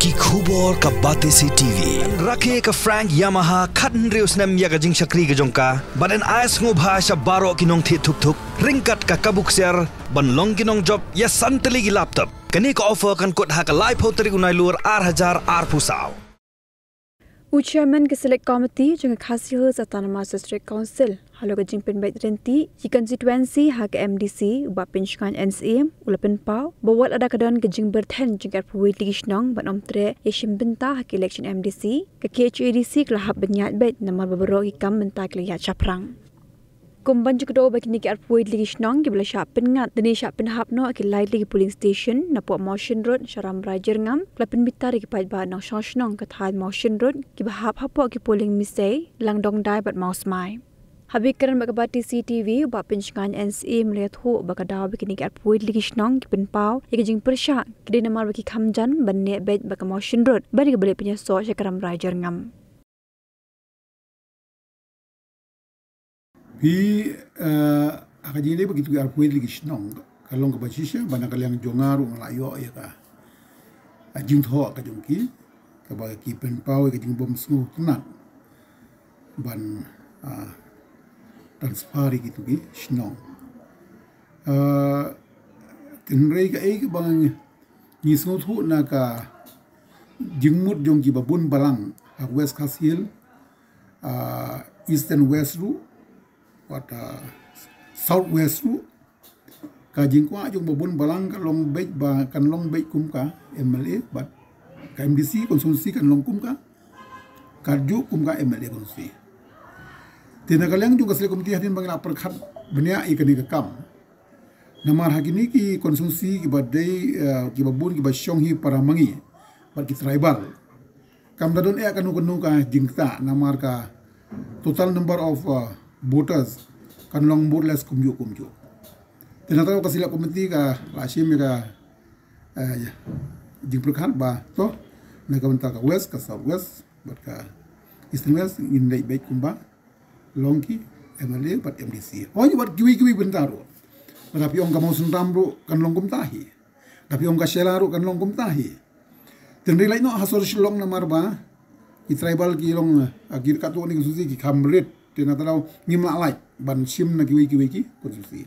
ki khubor ka bate si TV rakhe ka Frank Yamaha khatn reus nam ya ga jing shakri ga jongka baden ais ngo bha sha baro kinong thi thuk thuk ringkat ka kabuk ser ban long kinong job ya santali gi laptop kani ka offer kan kot ha ka live hotari unai lur 8000 ar pusaw Chairman के select committee जंग खासी हो autonomous district council halo ga jingpen bait renti yi constituency ha ke MDC uba pinchkan NCM ulapen pau bawal ada kadon ke jing berthen jing ar puwi ligishnong banom tre yeshim benta ha ke election MDC ke KHADC kla hab benyat bait namar babaro ki kam benta kla ya chaprang kumban jukdo bakini ke ar puwi ligishnong ke bla sha pengat deni sha penhap no ke light ligi polling station na po motion road sharam rajer ngam klapen bitari ke pait ba no shoshnong ka thai motion road ki bahap hapo ki polling misai langdong dai bat mouse mai habikaran bagabati CTV ba pinchkan NCM lethu bagadaw bikini ke ar puwi ligishnong ki penpau ye jing persha ke namar baki khamjan banne bet baka motion road bari ke bele punya so shakaram rajer ngam Pi akajin dia begitu ar puai lagi senang kalau ke basisnya bana kalian jongar ngelayo ya ka ajing tho ka jongki ka ba ki pen pau ka jing bom snu tenat ban transferi gitu ki senang tenrei ka ek bang ni snu thu na ka jingmut jongki babun balang west kasil east and west ru wata southwest ru ka jingkwa jong babun balang ka long bait ba kan long bait kum ka MLA but ka MDC konsulsi kan long kum ka ju kum ka MLA konsulsi tina kalyang jong kasle komiti hadin bangla perkhat benya ikani ka kam namar hakini ki konsulsi ki badai ki babun ki basyong hi paramangi bat ki tribal kam dadon e kanu kanu ka jingta namar ka total number of voters kan long burles kumju tenata ka sila komiti ka lasim ka jing perkhat ba to na ka banta ka west ka south west bat ka east and west in dai bait kumba longki MLA bat MDC oh ni bat kiwi benta ro tapi ong ka mosun ramro kan long kum tahi tapi ong ka selaru kan long kum tahi tenri lai no hasor shilong na marba ki tribal ki long agir ka to ni susi ki kamret tena talau ngimla lai ban sim na kiwi ki konstitusi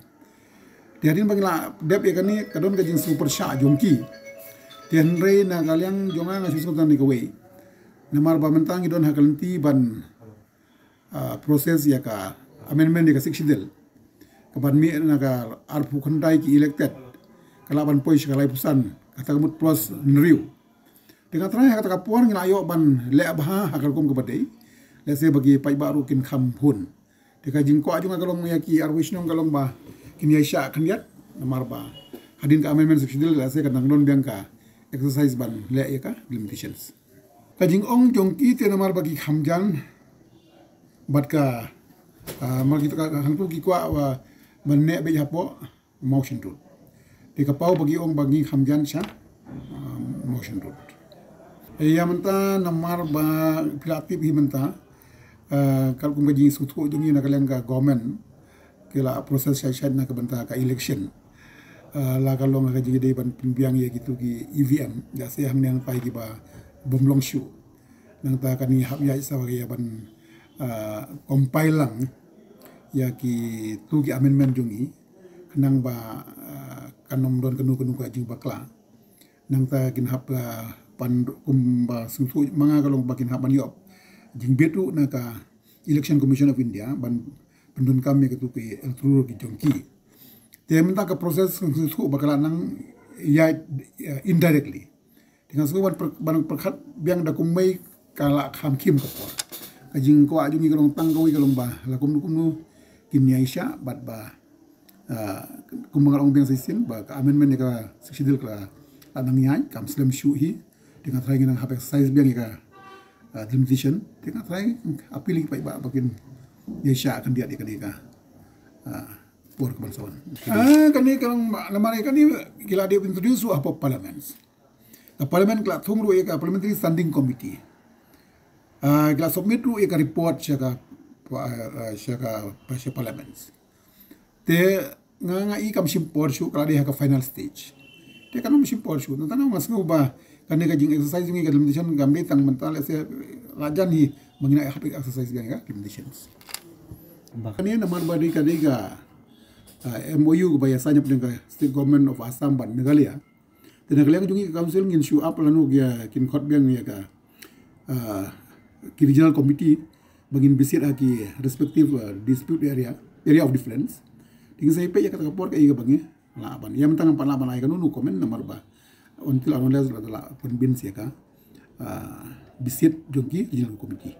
tiadin bangla dep ya kani kadon ka jing super sha jongki ten rei na galyang jonga na susu tan ni kwe namar ba mentang idon hakalenti ban proses ya ka amendment ya ka siksidel ka ban mi na ka arpu khandai ki elected kala ban pois ka lai pusan kata mut plus nriu dengan trai kata ka puan ngila yo ban le abha hakal kum ka badai lese bagi pai baru kin kham hun deka jingko ajung kalong ya ki arwishnong kalong ba kin ya sha khandiat namar ba hadin ka amendment siksidil lese ka nangnon biang ka exercise ban le ya ka limitations ka jing ong jongki te namar bagi khamjan bat ka magi ka hangtu ki kwa wa manne be hapo motion road deka pau bagi ong bagi khamjan sha motion road ya menta namar ba pilatif hi menta kalau kum gaji sutu jungi na kalian ka government kila proses syaisyad na kabanta ka election la kalau nga gaji de ban pimbiang ye gitu ki EVM ya se hang nang pai ki ba bomlong shu nang ta kani hab ya sa ya ban compile ya ki tu ki amendment jungi nang ba kanom don kanu ka jing bakla nang ta kin hab pan kumba susu mga kalong bakin haban yop jing betu na ka election commission of India ban pendun kami ketu ke electoral ki jongki te menta ka proses susu bakala nang ya indirectly dengan suku ban perkhat biang da kumai kala kham kim ko ka jing ko ajungi kalong tang ko kalong ba la kum nu kimnya isha bat ba kumang biang sisin ba ka amendment ka siksidil ka anang yai kam slam shu hi dengan try nang hab exercise biang ka limitation dengan try appeal ki ba bakin yesha akan dia ka por kebangsaan kani kalong lamare kani kila dia introduce apa parliaments the parliament kla thumru ka parliamentary standing committee kla submit ru ka report shaka parliaments te nga i kam sim por shu kala dia ka final stage te kanong sim por shu tanang mas ba Kan ka jing exercise ngi ka limitation gambe tang mental se lajan hi mangina exercise ga limitations. Kan ni namar badi ka diga MOU biasanya dengan state government of Assam ban Meghalaya. Dan kalian jungi council ngin show up lanu dia kin khot biang ya ka ki regional committee bangin visit aki respective dispute area of difference. Ting sai pe ya kata kapor ka iga bangi laban. Ya mentang pan laban ai kanu komen nomor ba. Until analyze la pun bin sia ka visit jungi regional committee.